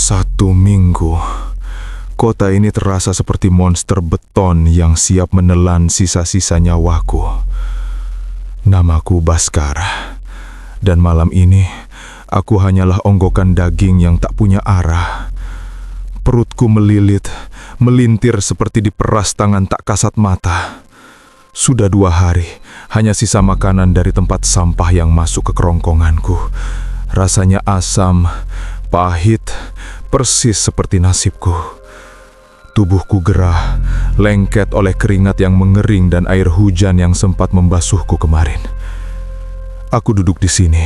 1 minggu, kota ini terasa seperti monster beton yang siap menelan sisa-sisa nyawaku. Namaku Baskara, dan malam ini aku hanyalah onggokan daging yang tak punya arah. Perutku melilit, melintir seperti diperas tangan tak kasat mata. Sudah 2 hari, hanya sisa makanan dari tempat sampah yang masuk ke kerongkonganku. Rasanya asam, pahit, persis seperti nasibku. Tubuhku gerah, lengket oleh keringat yang mengering dan air hujan yang sempat membasuhku kemarin. Aku duduk di sini,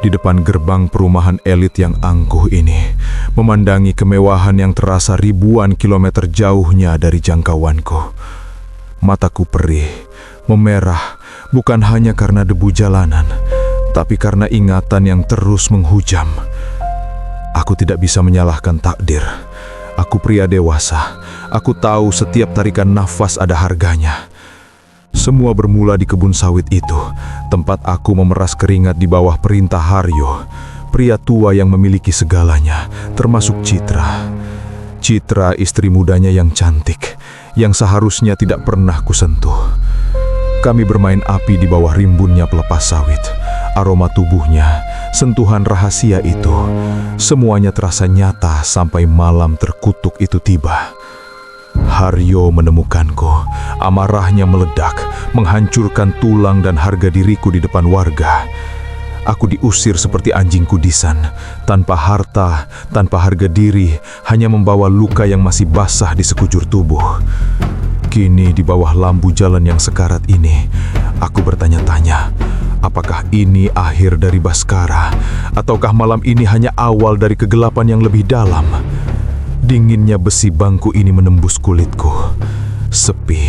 di depan gerbang perumahan elit yang angkuh ini, memandangi kemewahan yang terasa ribuan kilometer jauhnya dari jangkauanku. Mataku perih, memerah, bukan hanya karena debu jalanan, tapi karena ingatan yang terus menghujam. Aku tidak bisa menyalahkan takdir. Aku pria dewasa. Aku tahu setiap tarikan nafas ada harganya. Semua bermula di kebun sawit itu, tempat aku memeras keringat di bawah perintah Haryo, pria tua yang memiliki segalanya, termasuk Citra. Citra, istri mudanya yang cantik, yang seharusnya tidak pernah kusentuh. Kami bermain api di bawah rimbunnya pelepas sawit. Aroma tubuhnya, sentuhan rahasia itu, semuanya terasa nyata sampai malam terkutuk itu tiba. Haryo menemukanku, amarahnya meledak, menghancurkan tulang dan harga diriku di depan warga. Aku diusir seperti anjing kudisan, tanpa harta, tanpa harga diri, hanya membawa luka yang masih basah di sekujur tubuh. Kini di bawah lampu jalan yang sekarat ini, aku bertanya-tanya, apakah ini akhir dari Baskara, ataukah malam ini hanya awal dari kegelapan yang lebih dalam? Dinginnya besi bangku ini menembus kulitku. Sepi,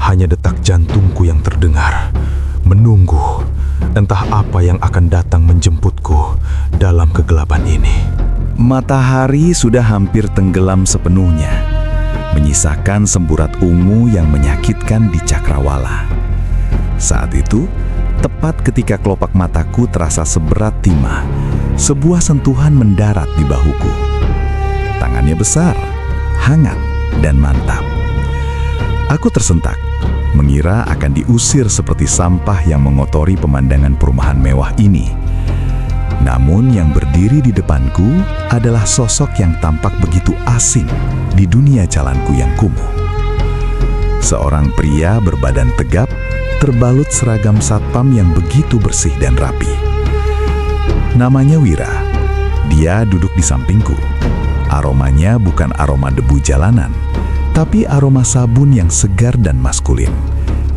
hanya detak jantungku yang terdengar, menunggu, entah apa yang akan datang menjemputku dalam kegelapan ini. Matahari sudah hampir tenggelam sepenuhnya, menyisakan semburat ungu yang menyakitkan di cakrawala. Saat itu, tepat ketika kelopak mataku terasa seberat timah, sebuah sentuhan mendarat di bahuku. Tangannya besar, hangat, dan mantap. Aku tersentak, mengira akan diusir seperti sampah yang mengotori pemandangan perumahan mewah ini. Namun yang berdiri di depanku adalah sosok yang tampak begitu asing di dunia jalanku yang kumuh. Seorang pria berbadan tegap, terbalut seragam satpam yang begitu bersih dan rapi. Namanya Wira. Dia duduk di sampingku. Aromanya bukan aroma debu jalanan, tapi aroma sabun yang segar dan maskulin,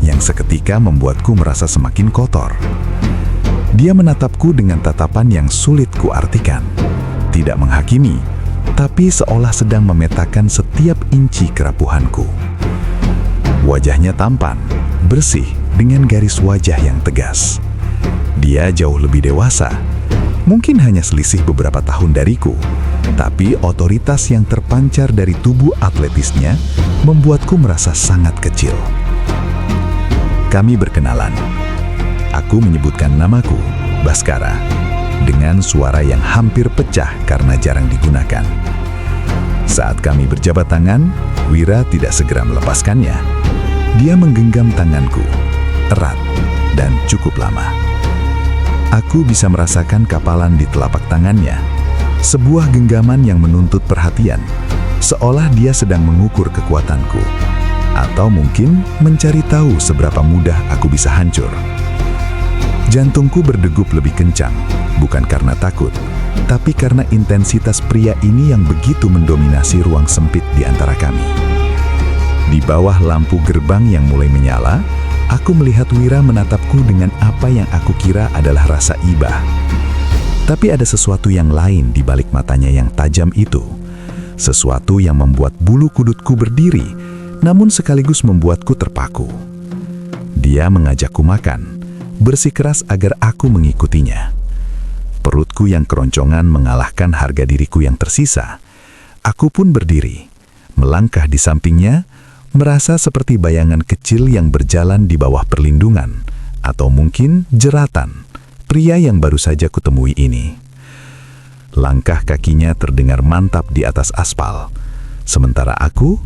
yang seketika membuatku merasa semakin kotor. Dia menatapku dengan tatapan yang sulit kuartikan, tidak menghakimi, tapi seolah sedang memetakan setiap inci kerapuhanku. Wajahnya tampan, bersih, dengan garis wajah yang tegas. Dia jauh lebih dewasa, mungkin hanya selisih beberapa tahun dariku, tapi otoritas yang terpancar dari tubuh atletisnya membuatku merasa sangat kecil. Kami berkenalan. Aku menyebutkan namaku, Baskara, dengan suara yang hampir pecah karena jarang digunakan. Saat kami berjabat tangan, Wira tidak segera melepaskannya. Dia menggenggam tanganku, erat dan cukup lama. Aku bisa merasakan kapalan di telapak tangannya, sebuah genggaman yang menuntut perhatian, seolah dia sedang mengukur kekuatanku, atau mungkin mencari tahu seberapa mudah aku bisa hancur. Jantungku berdegup lebih kencang, bukan karena takut, tapi karena intensitas pria ini yang begitu mendominasi ruang sempit di antara kami. Di bawah lampu gerbang yang mulai menyala, aku melihat Wira menatapku dengan apa yang aku kira adalah rasa iba. Tapi ada sesuatu yang lain di balik matanya yang tajam itu. Sesuatu yang membuat bulu kudutku berdiri, namun sekaligus membuatku terpaku. Dia mengajakku makan, bersikeras agar aku mengikutinya. Perutku yang keroncongan mengalahkan harga diriku yang tersisa. Aku pun berdiri, melangkah di sampingnya, merasa seperti bayangan kecil yang berjalan di bawah perlindungan, atau mungkin jeratan pria yang baru saja kutemui ini. Langkah kakinya terdengar mantap di atas aspal. Sementara aku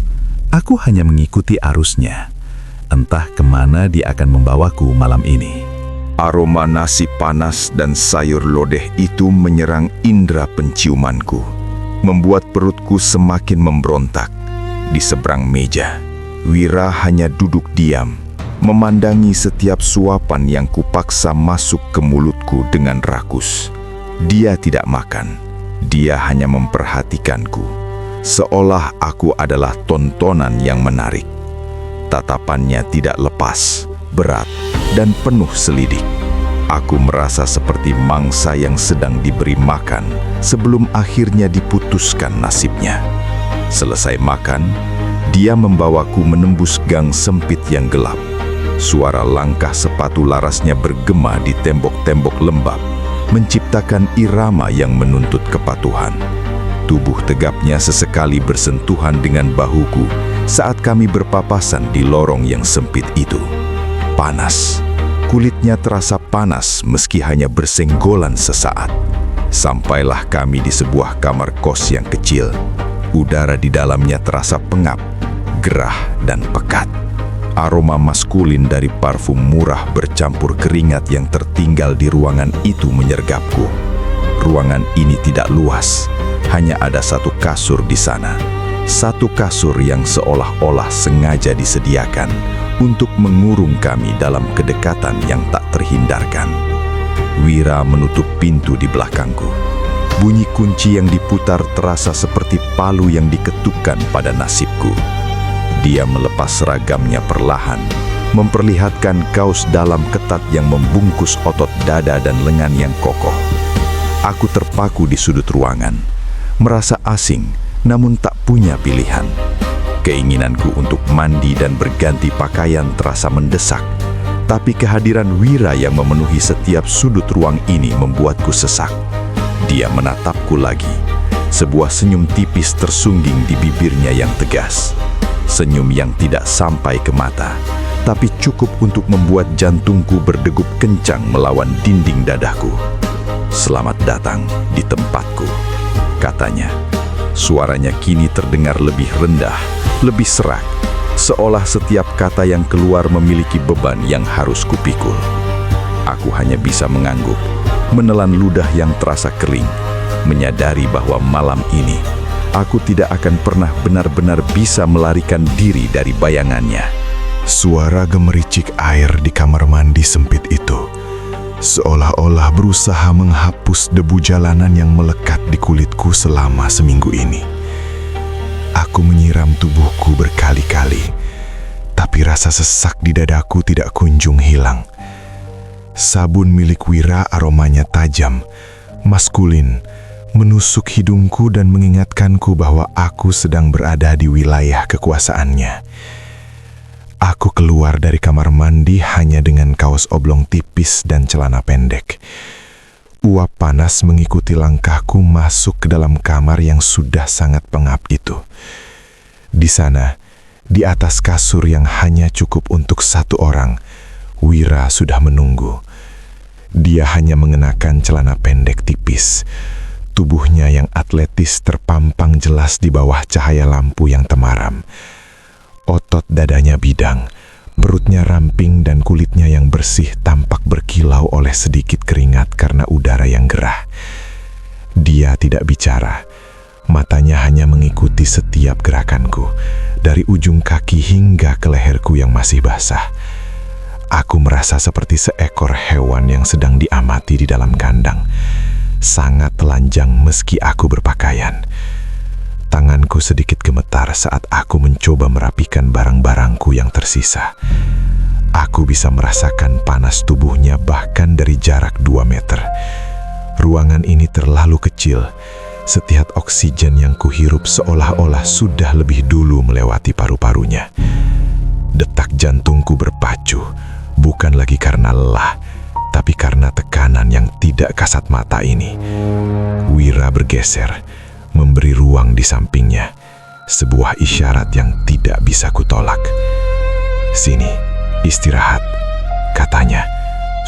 hanya mengikuti arusnya. Entah kemana dia akan membawaku malam ini. Aroma nasi panas dan sayur lodeh itu menyerang indera penciumanku, membuat perutku semakin memberontak. Di seberang meja, Wira hanya duduk diam, memandangi setiap suapan yang kupaksa masuk ke mulutku dengan rakus. Dia tidak makan, dia hanya memperhatikanku, seolah aku adalah tontonan yang menarik. Tatapannya tidak lepas, berat, dan penuh selidik. Aku merasa seperti mangsa yang sedang diberi makan sebelum akhirnya diputuskan nasibnya. Selesai makan, dia membawaku menembus gang sempit yang gelap. Suara langkah sepatu larasnya bergema di tembok-tembok lembab, menciptakan irama yang menuntut kepatuhan. Tubuh tegapnya sesekali bersentuhan dengan bahuku saat kami berpapasan di lorong yang sempit itu. Panas. Kulitnya terasa panas meski hanya bersenggolan sesaat. Sampailah kami di sebuah kamar kos yang kecil. Udara di dalamnya terasa pengap, gerah, dan pekat. Aroma maskulin dari parfum murah bercampur keringat yang tertinggal di ruangan itu menyergapku. Ruangan ini tidak luas, hanya ada satu kasur di sana. Satu kasur yang seolah-olah sengaja disediakan untuk mengurung kami dalam kedekatan yang tak terhindarkan. Wira menutup pintu di belakangku. Bunyi kunci yang diputar terasa seperti palu yang diketukkan pada nasibku. Dia melepas seragamnya perlahan, memperlihatkan kaos dalam ketat yang membungkus otot dada dan lengan yang kokoh. Aku terpaku di sudut ruangan, merasa asing, namun tak punya pilihan. Keinginanku untuk mandi dan berganti pakaian terasa mendesak, tapi kehadiran Wira yang memenuhi setiap sudut ruang ini membuatku sesak. Dia menatapku lagi. Sebuah senyum tipis tersungging di bibirnya yang tegas. Senyum yang tidak sampai ke mata, tapi cukup untuk membuat jantungku berdegup kencang melawan dinding dadaku. "Selamat datang di tempatku," katanya. Suaranya kini terdengar lebih rendah, lebih serak, seolah setiap kata yang keluar memiliki beban yang harus kupikul. Aku hanya bisa mengangguk, menelan ludah yang terasa kering, menyadari bahwa malam ini aku tidak akan pernah benar-benar bisa melarikan diri dari bayangannya. Suara gemericik air di kamar mandi sempit itu seolah-olah berusaha menghapus debu jalanan yang melekat di kulitku selama seminggu ini. Aku menyiram tubuhku berkali-kali, tapi rasa sesak di dadaku tidak kunjung hilang. Sabun milik Wira aromanya tajam, maskulin, menusuk hidungku dan mengingatkanku bahwa aku sedang berada di wilayah kekuasaannya. Aku keluar dari kamar mandi hanya dengan kaos oblong tipis dan celana pendek. Uap panas mengikuti langkahku masuk ke dalam kamar yang sudah sangat pengap itu. Di sana, di atas kasur yang hanya cukup untuk satu orang, Wira sudah menunggu. Dia hanya mengenakan celana pendek tipis. Tubuhnya yang atletis terpampang jelas di bawah cahaya lampu yang temaram. Otot dadanya bidang, perutnya ramping dan kulitnya yang bersih tampak berkilau oleh sedikit keringat karena udara yang gerah. Dia tidak bicara, matanya hanya mengikuti setiap gerakanku, dari ujung kaki hingga ke leherku yang masih basah. Aku merasa seperti seekor hewan yang sedang diamati di dalam kandang, sangat telanjang meski aku berpakaian. Tanganku sedikit gemetar saat aku mencoba merapikan barang-barangku yang tersisa. Aku bisa merasakan panas tubuhnya bahkan dari jarak 2 meter. Ruangan ini terlalu kecil. Setiap oksigen yang kuhirup seolah-olah sudah lebih dulu melewati paru-parunya. Detak jantungku berpacu, bukan lagi karena lelah, tapi karena tekanan yang tidak kasat mata ini. Wira bergeser, memberi ruang di sampingnya, sebuah isyarat yang tidak bisa kutolak. "Sini, istirahat," katanya.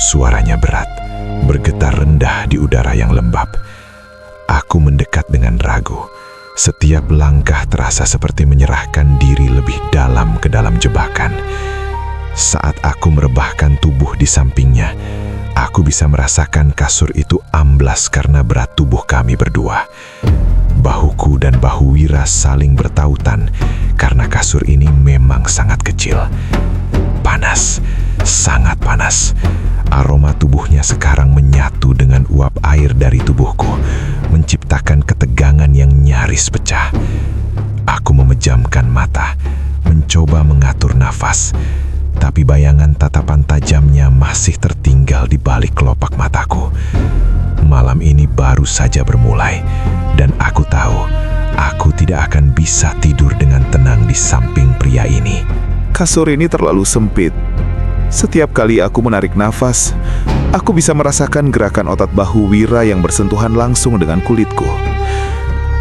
Suaranya berat, bergetar rendah di udara yang lembab. Aku mendekat dengan ragu. Setiap langkah terasa seperti menyerahkan diri lebih dalam ke dalam jebakan. Saat aku merebahkan tubuh di sampingnya, aku bisa merasakan kasur itu amblas karena berat tubuh kami berdua. Bahuku dan bahu Wira saling bertautan karena kasur ini memang sangat kecil. Panas, sangat panas. Aroma tubuhnya sekarang menyatu dengan uap air dari tubuhku, menciptakan ketegangan yang nyaris pecah. Aku memejamkan mata, mencoba mengatur nafas, tapi bayangan tatapan tajamnya masih tertinggal di balik kelopak mataku. Malam ini baru saja bermulai, dan aku tahu aku tidak akan bisa tidur dengan tenang di samping pria ini. Kasur ini terlalu sempit. Setiap kali aku menarik nafas, aku bisa merasakan gerakan otot bahu Wira yang bersentuhan langsung dengan kulitku.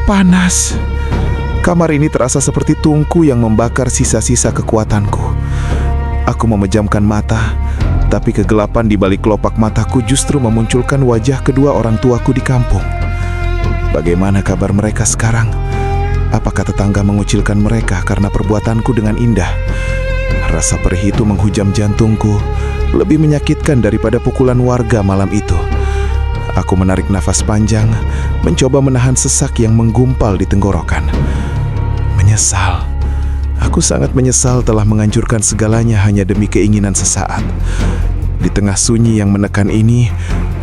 Panas. Kamar ini terasa seperti tungku yang membakar sisa-sisa kekuatanku. Aku memejamkan mata, tapi kegelapan di balik kelopak mataku justru memunculkan wajah kedua orang tuaku di kampung. Bagaimana kabar mereka sekarang? Apakah tetangga mengucilkan mereka karena perbuatanku dengan Indah? Rasa perih itu menghujam jantungku, lebih menyakitkan daripada pukulan warga malam itu. Aku menarik nafas panjang, mencoba menahan sesak yang menggumpal di tenggorokan. Menyesal. Aku sangat menyesal telah menghancurkan segalanya hanya demi keinginan sesaat. Di tengah sunyi yang menekan ini,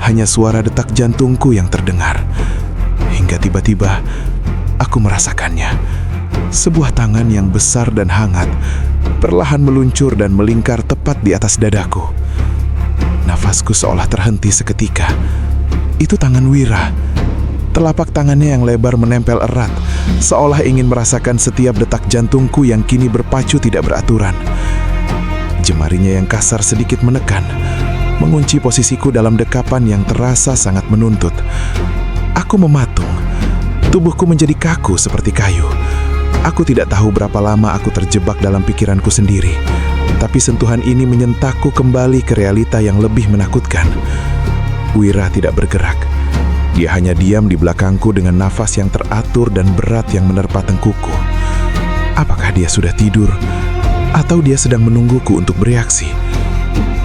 hanya suara detak jantungku yang terdengar. Hingga tiba-tiba, aku merasakannya. Sebuah tangan yang besar dan hangat perlahan meluncur dan melingkar tepat di atas dadaku. Nafasku seolah terhenti seketika. Itu tangan Wira. Telapak tangannya yang lebar menempel erat, seolah ingin merasakan setiap detak jantungku yang kini berpacu tidak beraturan. Jemarinya yang kasar sedikit menekan, mengunci posisiku dalam dekapan yang terasa sangat menuntut. Aku mematung. Tubuhku menjadi kaku seperti kayu. Aku tidak tahu berapa lama aku terjebak dalam pikiranku sendiri, tapi sentuhan ini menyentakku kembali ke realita yang lebih menakutkan. Wira tidak bergerak. Dia hanya diam di belakangku dengan nafas yang teratur dan berat yang menerpa tengkukku. Apakah dia sudah tidur? Atau dia sedang menungguku untuk bereaksi?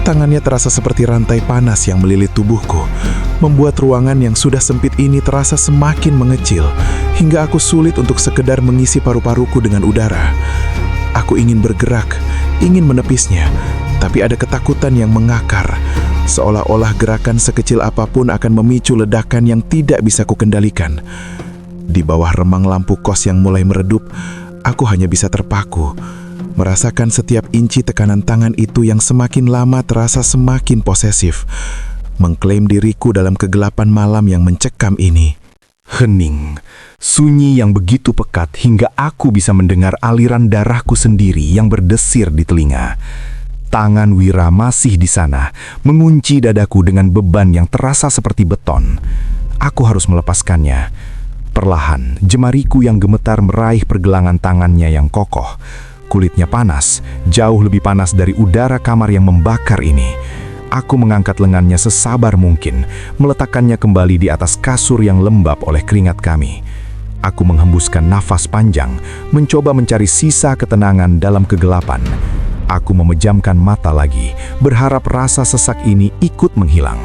Tangannya terasa seperti rantai panas yang melilit tubuhku, membuat ruangan yang sudah sempit ini terasa semakin mengecil, hingga aku sulit untuk sekedar mengisi paru-paruku dengan udara. Aku ingin bergerak, ingin menepisnya, tapi ada ketakutan yang mengakar, seolah-olah gerakan sekecil apapun akan memicu ledakan yang tidak bisa kukendalikan. Di bawah remang lampu kos yang mulai meredup, aku hanya bisa terpaku, merasakan setiap inci tekanan tangan itu yang semakin lama terasa semakin posesif, mengklaim diriku dalam kegelapan malam yang mencekam ini. Hening, sunyi yang begitu pekat hingga aku bisa mendengar aliran darahku sendiri yang berdesir di telinga. Tangan Wira masih di sana, mengunci dadaku dengan beban yang terasa seperti beton. Aku harus melepaskannya. Perlahan, jemariku yang gemetar meraih pergelangan tangannya yang kokoh. Kulitnya panas, jauh lebih panas dari udara kamar yang membakar ini. Aku mengangkat lengannya sesabar mungkin, meletakkannya kembali di atas kasur yang lembab oleh keringat kami. Aku menghembuskan nafas panjang, mencoba mencari sisa ketenangan dalam kegelapan. Aku memejamkan mata lagi, berharap rasa sesak ini ikut menghilang.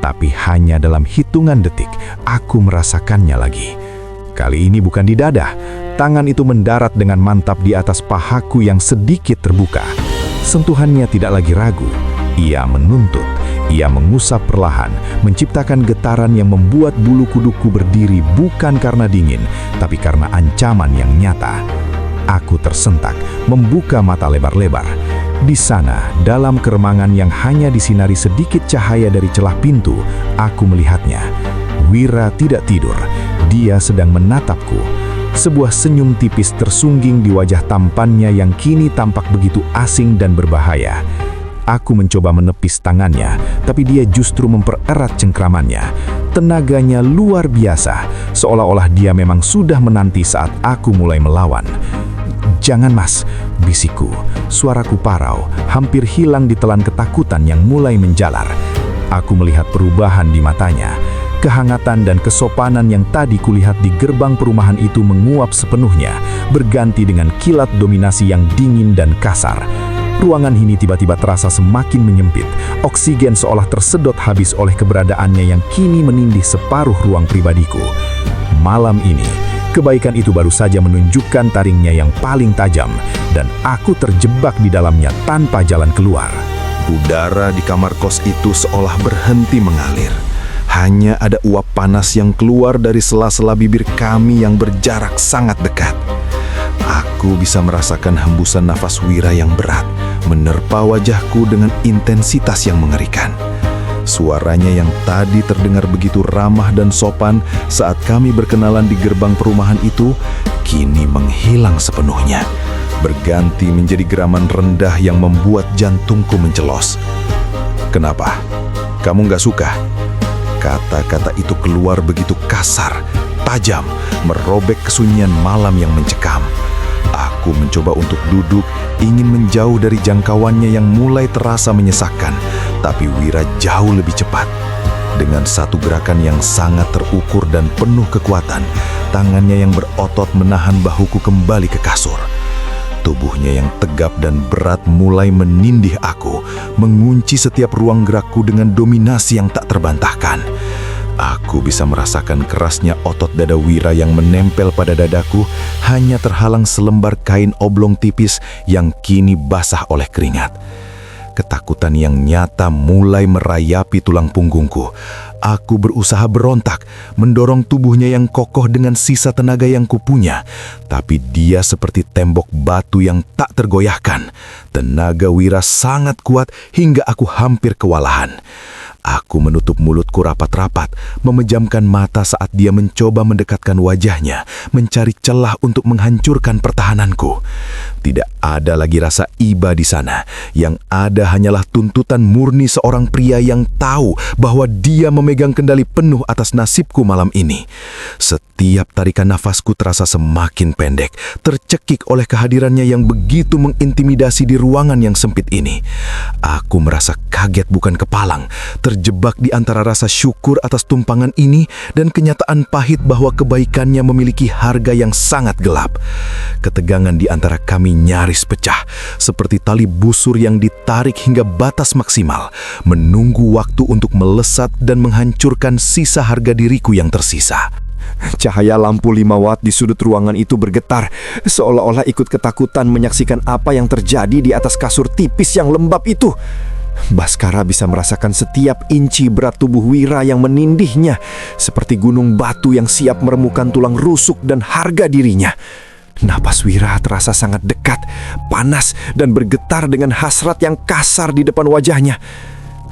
Tapi hanya dalam hitungan detik, aku merasakannya lagi. Kali ini bukan di dada. Tangan itu mendarat dengan mantap di atas pahaku yang sedikit terbuka. Sentuhannya tidak lagi ragu. Ia menuntut, ia mengusap perlahan, menciptakan getaran yang membuat bulu kuduku berdiri bukan karena dingin, tapi karena ancaman yang nyata. Aku tersentak, membuka mata lebar-lebar. Di sana, dalam keremangan yang hanya disinari sedikit cahaya dari celah pintu, aku melihatnya. Wira tidak tidur, dia sedang menatapku. Sebuah senyum tipis tersungging di wajah tampannya yang kini tampak begitu asing dan berbahaya. Aku mencoba menepis tangannya, tapi dia justru mempererat cengkramannya. Tenaganya luar biasa, seolah-olah dia memang sudah menanti saat aku mulai melawan. "Jangan mas," bisikku. Suaraku parau, hampir hilang ditelan ketakutan yang mulai menjalar. Aku melihat perubahan di matanya. Kehangatan dan kesopanan yang tadi kulihat di gerbang perumahan itu menguap sepenuhnya, berganti dengan kilat dominasi yang dingin dan kasar. Ruangan ini tiba-tiba terasa semakin menyempit. Oksigen seolah tersedot habis oleh keberadaannya yang kini menindih separuh ruang pribadiku. Malam ini, kebaikan itu baru saja menunjukkan taringnya yang paling tajam, dan aku terjebak di dalamnya tanpa jalan keluar. Udara di kamar kos itu seolah berhenti mengalir. Hanya ada uap panas yang keluar dari sela-sela bibir kami yang berjarak sangat dekat. Aku bisa merasakan hembusan nafas Wira yang berat menerpa wajahku dengan intensitas yang mengerikan. Suaranya yang tadi terdengar begitu ramah dan sopan saat kami berkenalan di gerbang perumahan itu, kini menghilang sepenuhnya, berganti menjadi geraman rendah yang membuat jantungku mencelos. "Kenapa? Kamu nggak suka?" Kata-kata itu keluar begitu kasar, tajam, merobek kesunyian malam yang mencekam. Aku mencoba untuk duduk, ingin menjauh dari jangkauannya yang mulai terasa menyesakkan, tapi Wira jauh lebih cepat. Dengan satu gerakan yang sangat terukur dan penuh kekuatan, tangannya yang berotot menahan bahuku kembali ke kasur. Tubuhnya yang tegap dan berat mulai menindih aku, mengunci setiap ruang gerakku dengan dominasi yang tak terbantahkan. Aku bisa merasakan kerasnya otot dada Wira yang menempel pada dadaku, hanya terhalang selembar kain oblong tipis yang kini basah oleh keringat. Ketakutan yang nyata mulai merayapi tulang punggungku. Aku berusaha berontak, mendorong tubuhnya yang kokoh dengan sisa tenaga yang kupunya. Tapi dia seperti tembok batu yang tak tergoyahkan. Tenaga Wira sangat kuat hingga aku hampir kewalahan. Aku menutup mulutku rapat-rapat, memejamkan mata saat dia mencoba mendekatkan wajahnya, mencari celah untuk menghancurkan pertahananku. Tidak ada lagi rasa iba di sana. Yang ada hanyalah tuntutan murni seorang pria yang tahu bahwa dia memegang kendali penuh atas nasibku malam ini. Setiap tarikan nafasku terasa semakin pendek, tercekik oleh kehadirannya yang begitu mengintimidasi di ruangan yang sempit ini. Aku merasa kaget bukan kepalang, terjebak di antara rasa syukur atas tumpangan ini dan kenyataan pahit bahwa kebaikannya memiliki harga yang sangat gelap. Ketegangan di antara kami nyaris pecah, seperti tali busur yang ditarik hingga batas maksimal, menunggu waktu untuk melesat dan menghancurkan sisa harga diriku yang tersisa. Cahaya lampu 5 watt di sudut ruangan itu bergetar, seolah-olah ikut ketakutan menyaksikan apa yang terjadi di atas kasur tipis yang lembab itu. Baskara bisa merasakan setiap inci berat tubuh Wira yang menindihnya, seperti gunung batu yang siap meremukan tulang rusuk dan harga dirinya. Napas Wira terasa sangat dekat, panas, dan bergetar dengan hasrat yang kasar di depan wajahnya.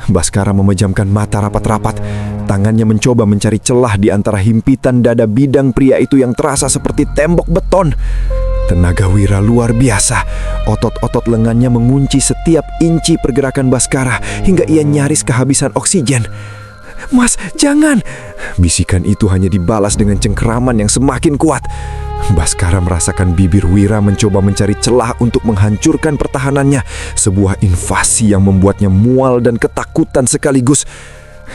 Baskara memejamkan mata rapat-rapat. Tangannya mencoba mencari celah di antara himpitan dada bidang pria itu yang terasa seperti tembok beton. Tenaga Wira luar biasa. Otot-otot lengannya mengunci setiap inci pergerakan Baskara hingga ia nyaris kehabisan oksigen. "Mas, jangan!" Bisikan itu hanya dibalas dengan cengkeraman yang semakin kuat. Baskara merasakan bibir Wira mencoba mencari celah untuk menghancurkan pertahanannya, sebuah invasi yang membuatnya mual dan ketakutan sekaligus.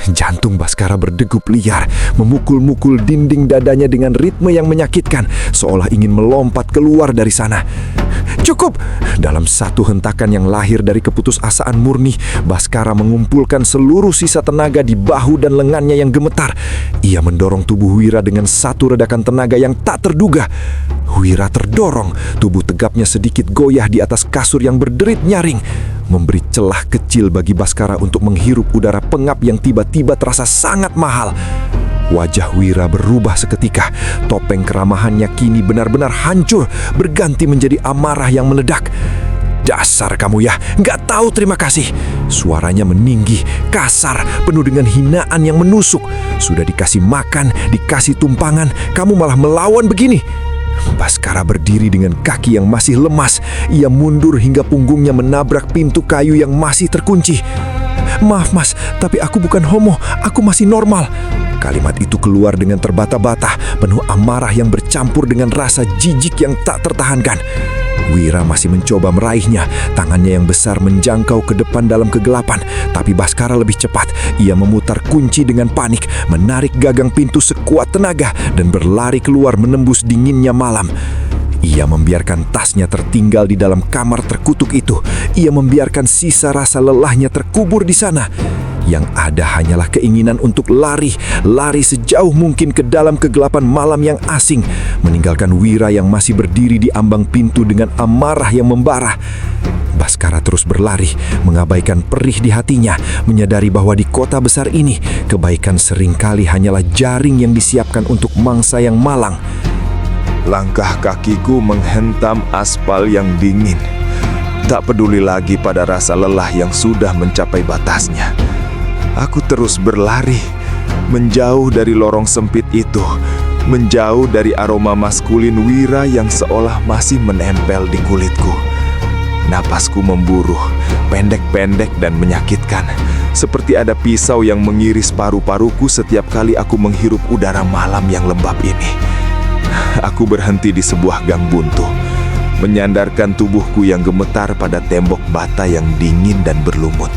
Jantung Baskara berdegup liar, memukul-mukul dinding dadanya dengan ritme yang menyakitkan, seolah ingin melompat keluar dari sana. "Cukup!" Dalam satu hentakan yang lahir dari keputusasaan murni, Baskara mengumpulkan seluruh sisa tenaga di bahu dan lengannya yang gemetar. Ia mendorong tubuh Wira dengan satu redakan tenaga yang tak terduga. Wira terdorong, tubuh tegapnya sedikit goyah di atas kasur yang berderit nyaring, memberi celah kecil bagi Baskara untuk menghirup udara pengap yang tiba-tiba terasa sangat mahal. Wajah Wira berubah seketika. Topeng keramahannya kini benar-benar hancur, berganti menjadi amarah yang meledak. "Dasar kamu ya, nggak tahu terima kasih." Suaranya meninggi, kasar, penuh dengan hinaan yang menusuk. "Sudah dikasih makan, dikasih tumpangan, kamu malah melawan begini." Baskara berdiri dengan kaki yang masih lemas. Ia mundur hingga punggungnya menabrak pintu kayu yang masih terkunci. "Maaf mas, tapi aku bukan homo, aku masih normal." Kalimat itu keluar dengan terbata-bata, penuh amarah yang bercampur dengan rasa jijik yang tak tertahankan. Wira masih mencoba meraihnya. Tangannya yang besar menjangkau ke depan dalam kegelapan. Tapi Baskara lebih cepat. Ia memutar kunci dengan panik, menarik gagang pintu sekuat tenaga, dan berlari keluar menembus dinginnya malam. Ia membiarkan tasnya tertinggal di dalam kamar terkutuk itu. Ia membiarkan sisa rasa lelahnya terkubur di sana. Yang ada hanyalah keinginan untuk lari sejauh mungkin ke dalam kegelapan malam yang asing, meninggalkan Wira yang masih berdiri di ambang pintu dengan amarah yang membara. Baskara terus berlari, mengabaikan perih di hatinya, menyadari bahwa di kota besar ini, kebaikan seringkali hanyalah jaring yang disiapkan untuk mangsa yang malang. Langkah kakiku menghentam aspal yang dingin. Tak peduli lagi pada rasa lelah yang sudah mencapai batasnya. Aku terus berlari, menjauh dari lorong sempit itu, menjauh dari aroma maskulin Wira yang seolah masih menempel di kulitku. Napasku memburuh, pendek-pendek dan menyakitkan, seperti ada pisau yang mengiris paru-paruku setiap kali aku menghirup udara malam yang lembab ini. Aku berhenti di sebuah gang buntu, menyandarkan tubuhku yang gemetar pada tembok bata yang dingin dan berlumut.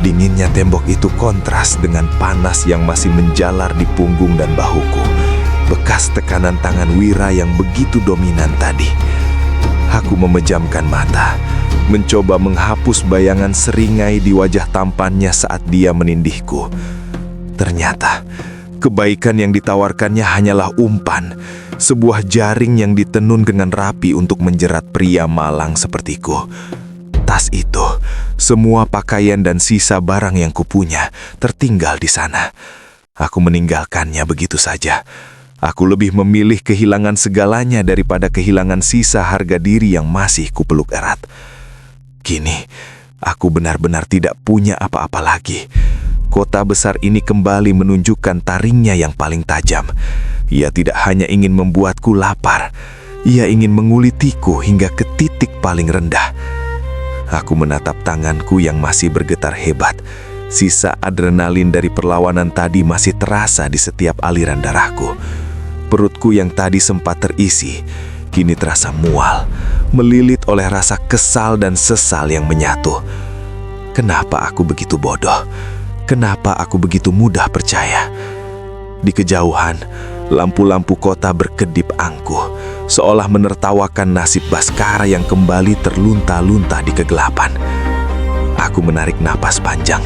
Dinginnya tembok itu kontras dengan panas yang masih menjalar di punggung dan bahuku, bekas tekanan tangan Wira yang begitu dominan tadi. Aku memejamkan mata, mencoba menghapus bayangan seringai di wajah tampannya saat dia menindihku. Ternyata, kebaikan yang ditawarkannya hanyalah umpan, sebuah jaring yang ditenun dengan rapi untuk menjerat pria malang sepertiku. Tas itu, semua pakaian dan sisa barang yang kupunya tertinggal di sana. Aku meninggalkannya begitu saja. Aku lebih memilih kehilangan segalanya daripada kehilangan sisa harga diri yang masih kupeluk erat. Kini, aku benar-benar tidak punya apa-apa lagi. Kota besar ini kembali menunjukkan taringnya yang paling tajam. Ia tidak hanya ingin membuatku lapar, ia ingin mengulitiku hingga ke titik paling rendah. Aku menatap tanganku yang masih bergetar hebat. Sisa adrenalin dari perlawanan tadi masih terasa di setiap aliran darahku. Perutku yang tadi sempat terisi, kini terasa mual, melilit oleh rasa kesal dan sesal yang menyatu. Kenapa aku begitu bodoh? Kenapa aku begitu mudah percaya? Di kejauhan, lampu-lampu kota berkedip angkuh, seolah menertawakan nasib Baskara yang kembali terlunta-lunta di kegelapan. Aku menarik napas panjang.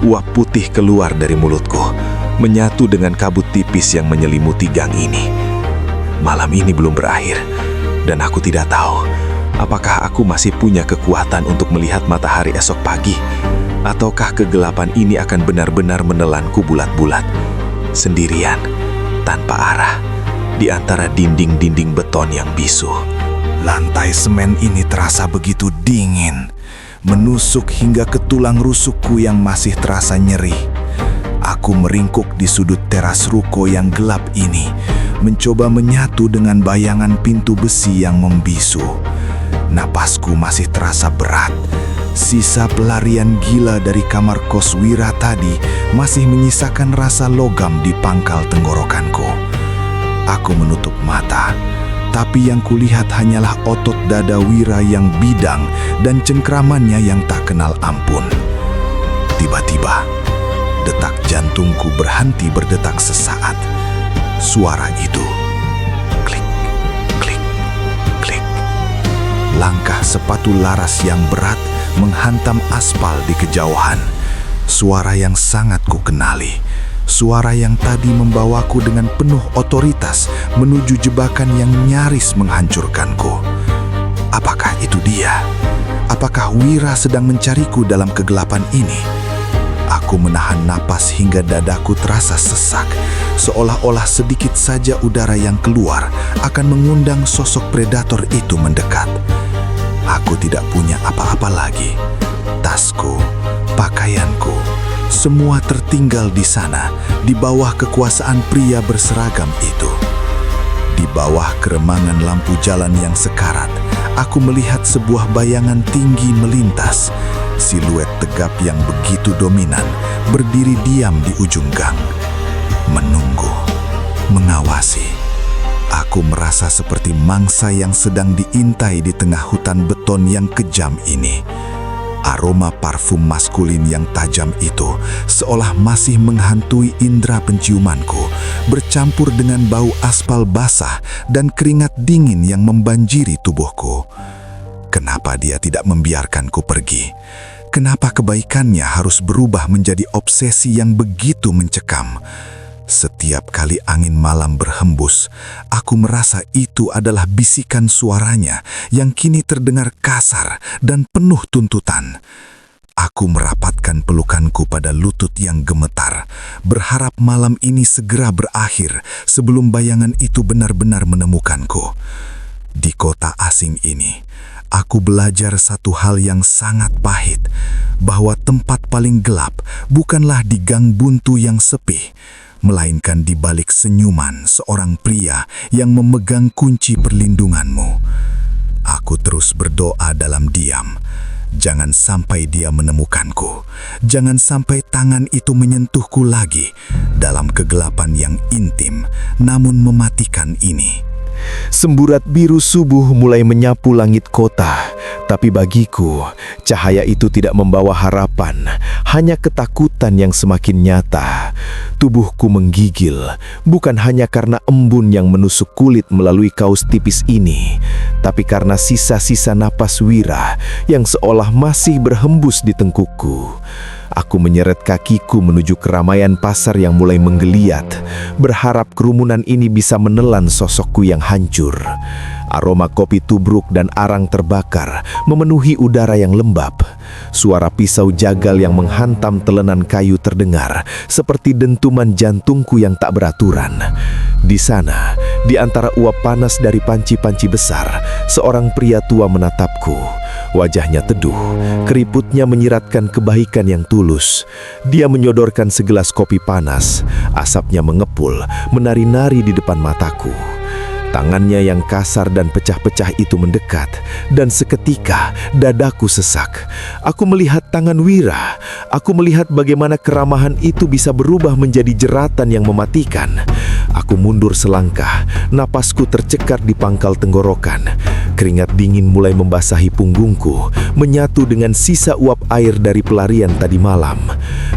Uap putih keluar dari mulutku, menyatu dengan kabut tipis yang menyelimuti gang ini. Malam ini belum berakhir, dan aku tidak tahu apakah aku masih punya kekuatan untuk melihat matahari esok pagi, ataukah kegelapan ini akan benar-benar menelanku bulat-bulat, sendirian, tanpa arah, di antara dinding-dinding beton yang bisu. Lantai semen ini terasa begitu dingin, menusuk hingga ke tulang rusukku yang masih terasa nyeri. Aku meringkuk di sudut teras ruko yang gelap ini, mencoba menyatu dengan bayangan pintu besi yang membisu. Napasku masih terasa berat. Sisa pelarian gila dari kamar kos Wira tadi masih menyisakan rasa logam di pangkal tenggorokanku. Aku menutup mata, tapi yang kulihat hanyalah otot dada Wira yang bidang dan cengkramannya yang tak kenal ampun. Tiba-tiba, detak jantungku berhenti berdetak sesaat. Suara itu, klik, klik, klik. Langkah sepatu laras yang berat menghantam aspal di kejauhan. Suara yang sangat kukenali. Suara yang tadi membawaku dengan penuh otoritas menuju jebakan yang nyaris menghancurkanku. Apakah itu dia? Apakah Wira sedang mencariku dalam kegelapan ini? Aku menahan napas hingga dadaku terasa sesak, seolah-olah sedikit saja udara yang keluar akan mengundang sosok predator itu mendekat. Aku tidak punya apa-apa lagi. Tasku, pakaianku, semua tertinggal di sana, di bawah kekuasaan pria berseragam itu. Di bawah keremangan lampu jalan yang sekarat, aku melihat sebuah bayangan tinggi melintas. Siluet tegap yang begitu dominan berdiri diam di ujung gang, menunggu, mengawasi. Aku Aku merasa seperti mangsa yang sedang diintai di tengah hutan beton yang kejam ini. Aroma parfum maskulin yang tajam itu seolah masih menghantui indera penciumanku, bercampur dengan bau aspal basah dan keringat dingin yang membanjiri tubuhku. Kenapa dia tidak membiarkanku pergi? Kenapa kebaikannya harus berubah menjadi obsesi yang begitu mencekam? Setiap kali angin malam berhembus, aku merasa itu adalah bisikan suaranya yang kini terdengar kasar dan penuh tuntutan. Aku merapatkan pelukanku pada lutut yang gemetar, berharap malam ini segera berakhir sebelum bayangan itu benar-benar menemukanku. Di kota asing ini, aku belajar satu hal yang sangat pahit, bahwa tempat paling gelap bukanlah di gang buntu yang sepi, melainkan di balik senyuman seorang pria yang memegang kunci perlindunganmu. Aku terus berdoa dalam diam. Jangan sampai dia menemukanku. Jangan sampai tangan itu menyentuhku lagi dalam kegelapan yang intim namun mematikan ini. Semburat biru subuh mulai menyapu langit kota, tapi bagiku, cahaya itu tidak membawa harapan, hanya ketakutan yang semakin nyata. Tubuhku menggigil, bukan hanya karena embun yang menusuk kulit melalui kaus tipis ini, tapi karena sisa-sisa napas Wira yang seolah masih berhembus di tengkukku. Aku menyeret kakiku menuju keramaian pasar yang mulai menggeliat, berharap kerumunan ini bisa menelan sosokku yang hancur. Aroma kopi tubruk dan arang terbakar memenuhi udara yang lembab. Suara pisau jagal yang menghantam telenan kayu terdengar, seperti dentuman jantungku yang tak beraturan. Di sana, di antara uap panas dari panci-panci besar, seorang pria tua menatapku. Wajahnya teduh, keriputnya menyiratkan kebaikan yang tulus. Dia menyodorkan segelas kopi panas, asapnya mengepul, menari-nari di depan mataku. Tangannya yang kasar dan pecah-pecah itu mendekat, dan seketika dadaku sesak. Aku melihat tangan Wira. Aku melihat bagaimana keramahan itu bisa berubah menjadi jeratan yang mematikan. Aku mundur selangkah, napasku tercekat di pangkal tenggorokan. Keringat dingin mulai membasahi punggungku, menyatu dengan sisa uap air dari pelarian tadi malam.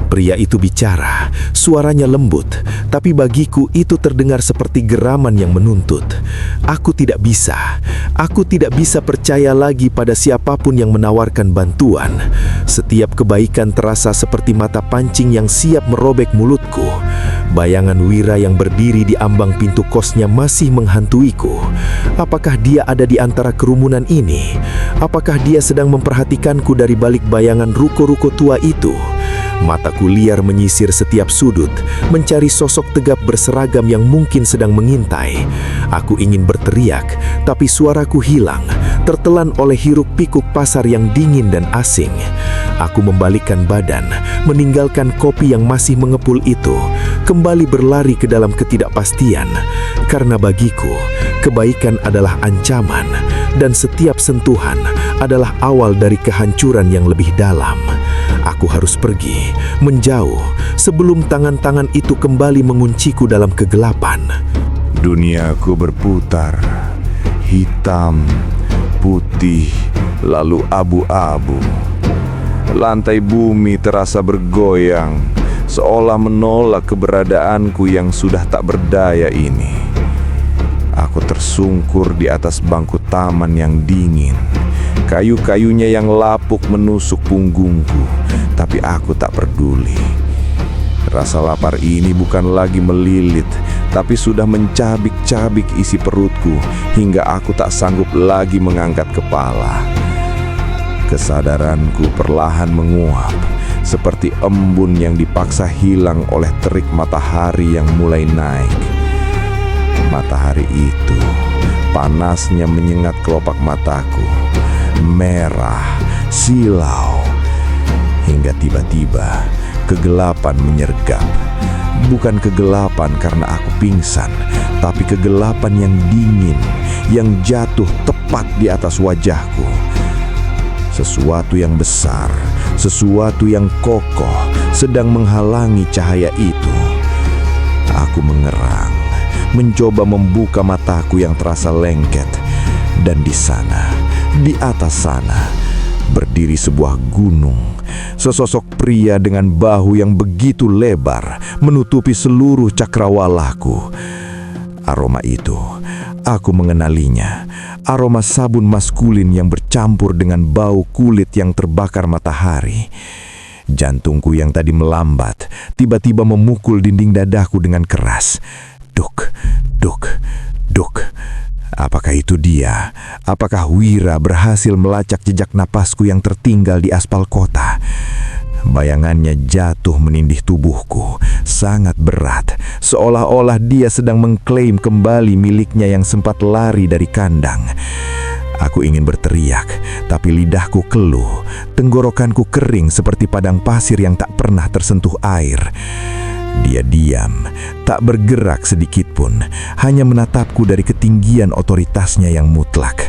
Pria itu bicara, suaranya lembut, tapi bagiku itu terdengar seperti geraman yang menuntut. Aku tidak bisa percaya lagi pada siapapun yang menawarkan bantuan. Setiap kebaikan terasa seperti mata pancing yang siap merobek mulutku. Bayangan Wira yang berdiri di ambang pintu kosnya masih menghantuiku. Apakah dia ada di antara kerumunan ini? Apakah dia sedang memperhatikanku dari balik bayangan ruko-ruko tua itu? Mataku liar menyisir setiap sudut, mencari sosok tegap berseragam yang mungkin sedang mengintai. Aku ingin berteriak, tapi suaraku hilang, tertelan oleh hiruk-pikuk pasar yang dingin dan asing. Aku membalikkan badan, meninggalkan kopi yang masih mengepul itu, kembali berlari ke dalam ketidakpastian. Karena bagiku, kebaikan adalah ancaman, dan setiap sentuhan adalah awal dari kehancuran yang lebih dalam. Aku harus pergi, menjauh, sebelum tangan-tangan itu kembali mengunciku dalam kegelapan. Duniaku berputar, hitam, putih, lalu abu-abu. Lantai bumi terasa bergoyang, seolah menolak keberadaanku yang sudah tak berdaya ini. Aku tersungkur di atas bangku taman yang dingin. Kayu-kayunya yang lapuk menusuk punggungku, tapi aku tak peduli. Rasa lapar ini bukan lagi melilit, tapi sudah mencabik-cabik isi perutku hingga aku tak sanggup lagi mengangkat kepala. Kesadaranku perlahan menguap, seperti embun yang dipaksa hilang oleh terik matahari yang mulai naik. Matahari itu, panasnya menyengat kelopak mataku, merah, silau, hingga tiba-tiba kegelapan menyergap. Bukan kegelapan karena aku pingsan, tapi kegelapan yang dingin, yang jatuh tepat di atas wajahku. Sesuatu yang besar, sesuatu yang kokoh sedang menghalangi cahaya itu. Aku mengerang, mencoba membuka mataku yang terasa lengket. Dan di sana, di atas sana, berdiri sebuah gunung. Sesosok pria dengan bahu yang begitu lebar menutupi seluruh cakrawalaku. Aroma itu, aku mengenalinya. Aroma sabun maskulin yang bercampur dengan bau kulit yang terbakar matahari. Jantungku yang tadi melambat, tiba-tiba memukul dinding dadaku dengan keras. Duk, duk, duk. Apakah itu dia? Apakah Wira berhasil melacak jejak napasku yang tertinggal di aspal kota? Bayangannya jatuh menindih tubuhku, sangat berat, seolah-olah dia sedang mengklaim kembali miliknya yang sempat lari dari kandang. Aku ingin berteriak, tapi lidahku keluh, tenggorokanku kering seperti padang pasir yang tak pernah tersentuh air. Dia diam, tak bergerak sedikit pun, hanya menatapku dari ketinggian otoritasnya yang mutlak.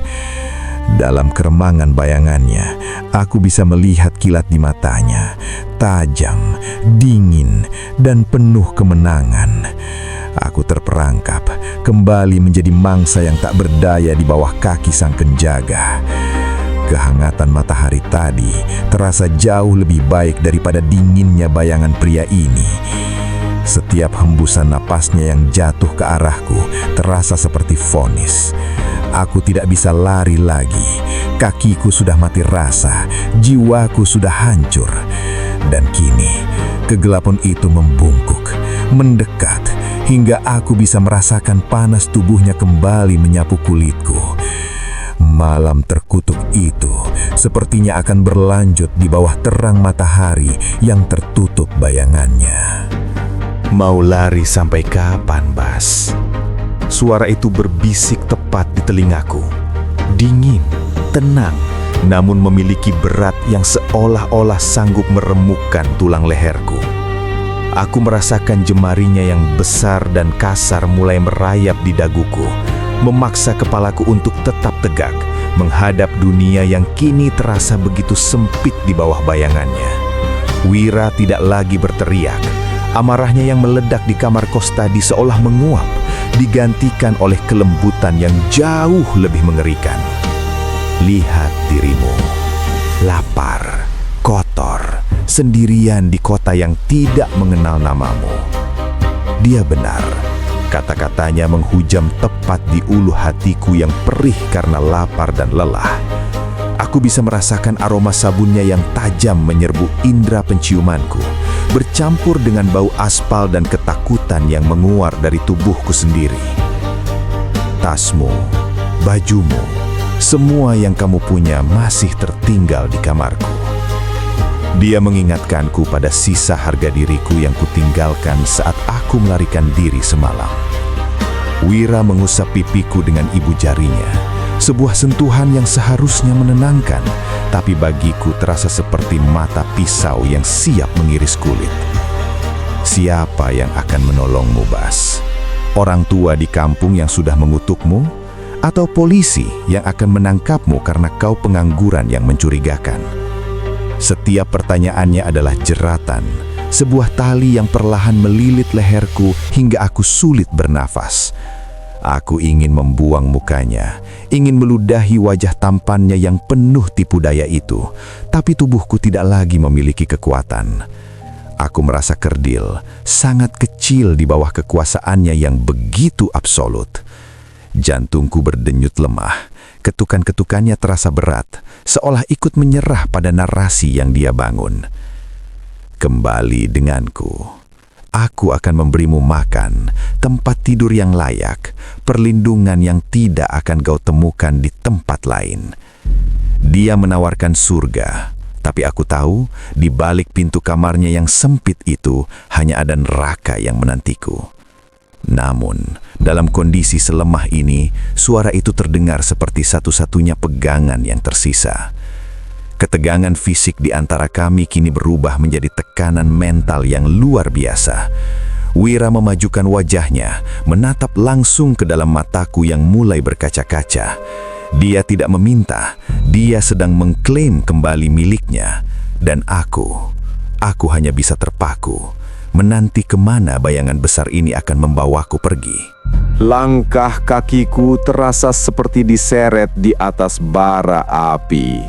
Dalam keremangan bayangannya, aku bisa melihat kilat di matanya, tajam, dingin, dan penuh kemenangan. Aku terperangkap, kembali menjadi mangsa yang tak berdaya di bawah kaki sang penjaga. Kehangatan matahari tadi terasa jauh lebih baik daripada dinginnya bayangan pria ini. Setiap hembusan napasnya yang jatuh ke arahku terasa seperti vonis. Aku tidak bisa lari lagi. Kakiku sudah mati rasa, jiwaku sudah hancur. Dan kini, kegelapan itu membungkuk, mendekat, hingga aku bisa merasakan panas tubuhnya kembali menyapu kulitku. Malam terkutuk itu sepertinya akan berlanjut di bawah terang matahari yang tertutup bayangannya. Mau lari sampai kapan, Bas? Suara itu berbisik tepat di telingaku. Dingin, tenang, namun memiliki berat yang seolah-olah sanggup meremukkan tulang leherku. Aku merasakan jemarinya yang besar dan kasar mulai merayap di daguku, memaksa kepalaku untuk tetap tegak, menghadap dunia yang kini terasa begitu sempit di bawah bayangannya. Wira tidak lagi berteriak. Amarahnya yang meledak di kamar kos tadi seolah menguap, digantikan oleh kelembutan yang jauh lebih mengerikan. Lihat dirimu, lapar, kotor, sendirian di kota yang tidak mengenal namamu. Dia benar, kata-katanya menghujam tepat di ulu hatiku yang perih karena lapar dan lelah. Aku bisa merasakan aroma sabunnya yang tajam menyerbu indera penciumanku, bercampur dengan bau aspal dan ketakutan yang menguar dari tubuhku sendiri. Tasmu, bajumu, semua yang kamu punya masih tertinggal di kamarku. Dia mengingatkanku pada sisa harga diriku yang kutinggalkan saat aku melarikan diri semalam. Wira mengusap pipiku dengan ibu jarinya. Sebuah sentuhan yang seharusnya menenangkan, tapi bagiku terasa seperti mata pisau yang siap mengiris kulit. Siapa yang akan menolongmu, Bas? Orang tua di kampung yang sudah mengutukmu? Atau polisi yang akan menangkapmu karena kau pengangguran yang mencurigakan? Setiap pertanyaannya adalah jeratan, sebuah tali yang perlahan melilit leherku hingga aku sulit bernafas. Aku ingin membuang mukanya, ingin meludahi wajah tampannya yang penuh tipu daya itu, tapi tubuhku tidak lagi memiliki kekuatan. Aku merasa kerdil, sangat kecil di bawah kekuasaannya yang begitu absolut. Jantungku berdenyut lemah, ketukan-ketukannya terasa berat, seolah ikut menyerah pada narasi yang dia bangun. Kembali denganku. Aku akan memberimu makan, tempat tidur yang layak, perlindungan yang tidak akan kau temukan di tempat lain. Dia menawarkan surga, tapi aku tahu di balik pintu kamarnya yang sempit itu hanya ada neraka yang menantiku. Namun, dalam kondisi selemah ini, suara itu terdengar seperti satu-satunya pegangan yang tersisa. Ketegangan fisik di antara kami kini berubah menjadi tekanan mental yang luar biasa. Wira memajukan wajahnya, menatap langsung ke dalam mataku yang mulai berkaca-kaca. Dia tidak meminta, dia sedang mengklaim kembali miliknya. Dan aku hanya bisa terpaku, menanti kemana bayangan besar ini akan membawaku pergi. Langkah kakiku terasa seperti diseret di atas bara api.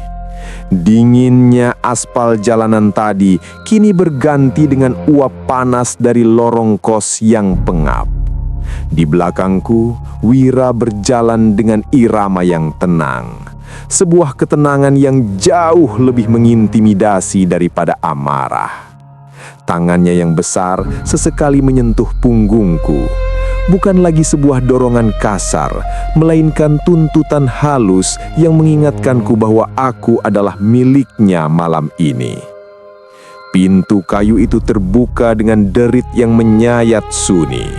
Dinginnya aspal jalanan tadi kini berganti dengan uap panas dari lorong kos yang pengap. Di belakangku, Wira berjalan dengan irama yang tenang. Sebuah ketenangan yang jauh lebih mengintimidasi daripada amarah. Tangannya yang besar sesekali menyentuh punggungku. Bukan lagi sebuah dorongan kasar, melainkan tuntutan halus yang mengingatkanku bahwa aku adalah miliknya malam ini. Pintu kayu itu terbuka dengan derit yang menyayat sunyi.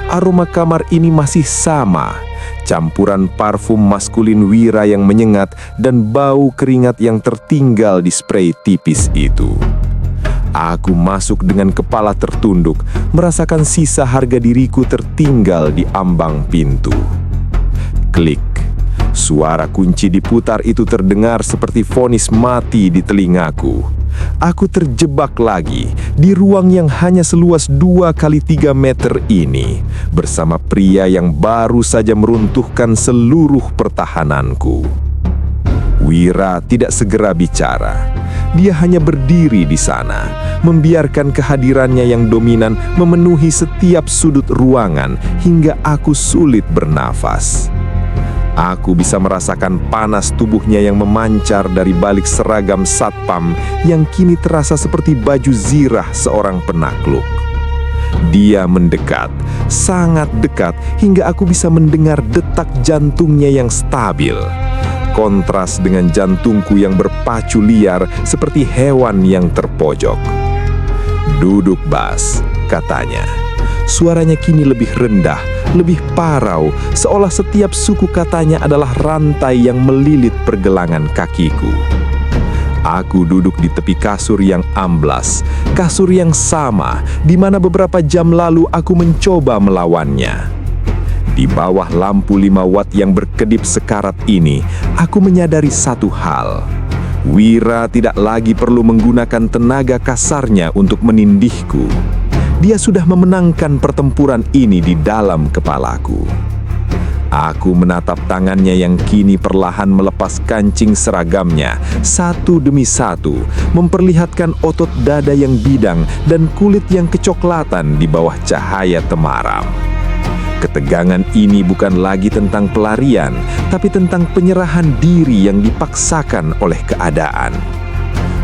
Aroma kamar ini masih sama, campuran parfum maskulin Wira yang menyengat dan bau keringat yang tertinggal di spray tipis itu. Aku masuk dengan kepala tertunduk, merasakan sisa harga diriku tertinggal di ambang pintu. Klik. Suara kunci diputar itu terdengar seperti vonis mati di telingaku. Aku terjebak lagi di ruang yang hanya seluas 2 kali 3 meter ini, bersama pria yang baru saja meruntuhkan seluruh pertahananku. Wira tidak segera bicara. Dia hanya berdiri di sana, membiarkan kehadirannya yang dominan memenuhi setiap sudut ruangan hingga aku sulit bernafas. Aku bisa merasakan panas tubuhnya yang memancar dari balik seragam satpam yang kini terasa seperti baju zirah seorang penakluk. Dia mendekat, sangat dekat, hingga aku bisa mendengar detak jantungnya yang stabil. Kontras dengan jantungku yang berpacu liar seperti hewan yang terpojok. "Duduk, Bas," katanya. Suaranya kini lebih rendah, lebih parau, seolah setiap suku katanya adalah rantai yang melilit pergelangan kakiku. Aku duduk di tepi kasur yang amblas, kasur yang sama di mana beberapa jam lalu aku mencoba melawannya. Di bawah lampu 5 watt yang berkedip sekarat ini, aku menyadari satu hal. Wira tidak lagi perlu menggunakan tenaga kasarnya untuk menindihku. Dia sudah memenangkan pertempuran ini di dalam kepalaku. Aku menatap tangannya yang kini perlahan melepas kancing seragamnya, satu demi satu, memperlihatkan otot dada yang bidang dan kulit yang kecoklatan di bawah cahaya temaram. Ketegangan ini bukan lagi tentang pelarian, tapi tentang penyerahan diri yang dipaksakan oleh keadaan.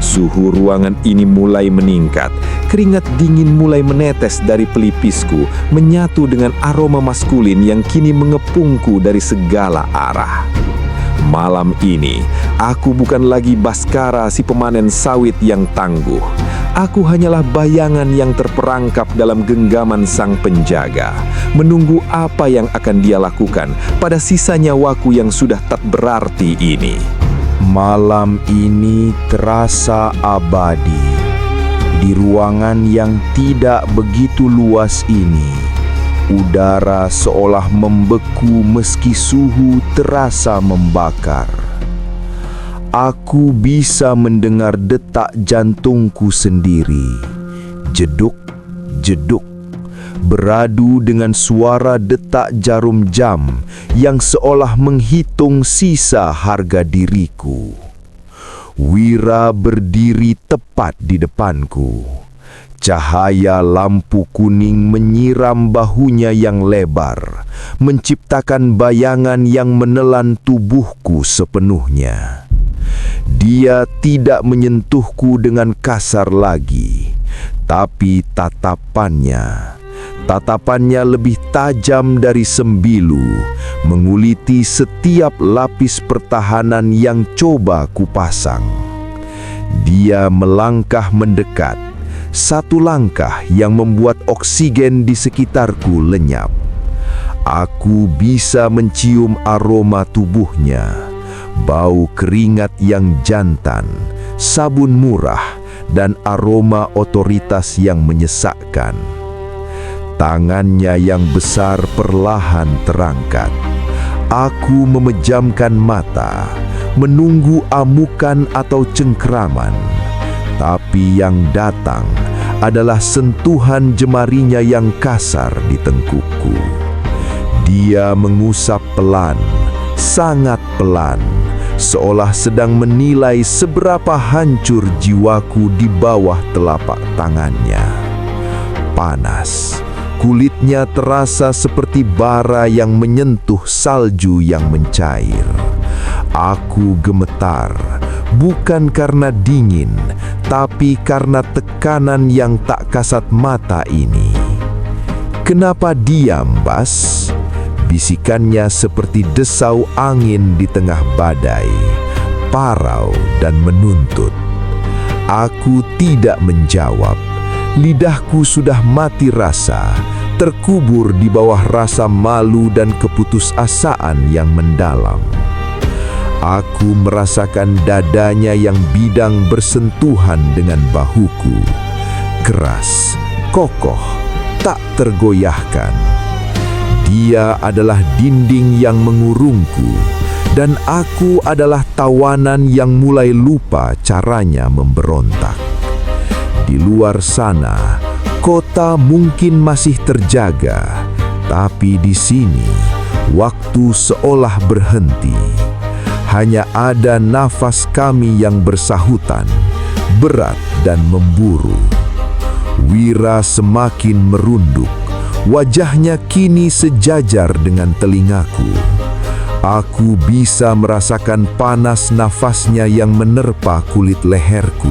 Suhu ruangan ini mulai meningkat, keringat dingin mulai menetes dari pelipisku, menyatu dengan aroma maskulin yang kini mengepungku dari segala arah. Malam ini, aku bukan lagi Baskara si pemanen sawit yang tangguh. Aku hanyalah bayangan yang terperangkap dalam genggaman sang penjaga, menunggu apa yang akan dia lakukan pada sisa nyawaku yang sudah tak berarti ini. Malam ini terasa abadi. Di ruangan yang tidak begitu luas ini, udara seolah membeku meski suhu terasa membakar. Aku bisa mendengar detak jantungku sendiri, jeduk-jeduk, beradu dengan suara detak jarum jam yang seolah menghitung sisa harga diriku. Wira berdiri tepat di depanku. Cahaya lampu kuning menyiram bahunya yang lebar, menciptakan bayangan yang menelan tubuhku sepenuhnya. Dia tidak menyentuhku dengan kasar lagi, tapi tatapannya lebih tajam dari sembilu, menguliti setiap lapis pertahanan yang coba kupasang. Dia melangkah mendekat, satu langkah yang membuat oksigen di sekitarku lenyap. Aku bisa mencium aroma tubuhnya, bau keringat yang jantan, sabun murah, dan aroma otoritas yang menyesakkan. Tangannya yang besar perlahan terangkat. Aku memejamkan mata, menunggu amukan atau cengkraman. Tapi yang datang adalah sentuhan jemarinya yang kasar di tengkukku. Dia mengusap pelan, sangat pelan, seolah sedang menilai seberapa hancur jiwaku di bawah telapak tangannya. Panas, kulitnya terasa seperti bara yang menyentuh salju yang mencair. Aku gemetar, bukan karena dingin, tapi karena tekanan yang tak kasat mata ini. "Kenapa diam, Bas?" Bisikannya seperti desau angin di tengah badai, parau dan menuntut. Aku tidak menjawab. Lidahku sudah mati rasa, terkubur di bawah rasa malu dan keputusasaan yang mendalam. Aku merasakan dadanya yang bidang bersentuhan dengan bahuku. Keras, kokoh, tak tergoyahkan. Dia adalah dinding yang mengurungku, dan aku adalah tawanan yang mulai lupa caranya memberontak. Di luar sana, kota mungkin masih terjaga, tapi di sini, waktu seolah berhenti. Hanya ada nafas kami yang bersahutan, berat dan memburu. Wira semakin merunduk. Wajahnya kini sejajar dengan telingaku. Aku bisa merasakan panas nafasnya yang menerpa kulit leherku,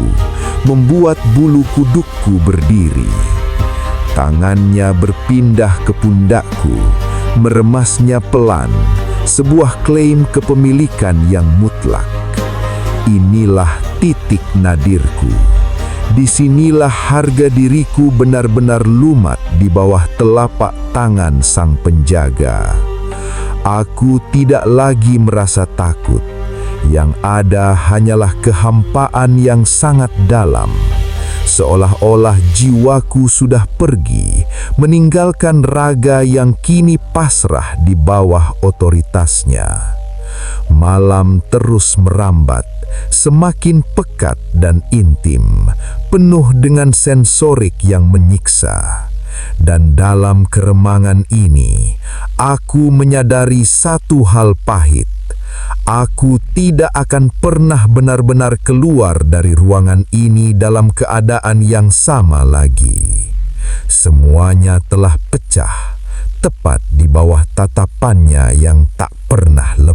membuat bulu kudukku berdiri. Tangannya berpindah ke pundakku, meremasnya pelan, sebuah klaim kepemilikan yang mutlak. Inilah titik nadirku. Disinilah harga diriku benar-benar lumat di bawah telapak tangan sang penjaga. Aku tidak lagi merasa takut. Yang ada hanyalah kehampaan yang sangat dalam. Seolah-olah jiwaku sudah pergi, meninggalkan raga yang kini pasrah di bawah otoritasnya. Malam terus merambat, semakin pekat dan intim, penuh dengan sensorik yang menyiksa. Dan dalam keremangan ini, aku menyadari satu hal pahit. Aku tidak akan pernah benar-benar keluar dari ruangan ini dalam keadaan yang sama lagi. Semuanya telah pecah, tepat di bawah tatapannya yang tak pernah lepas.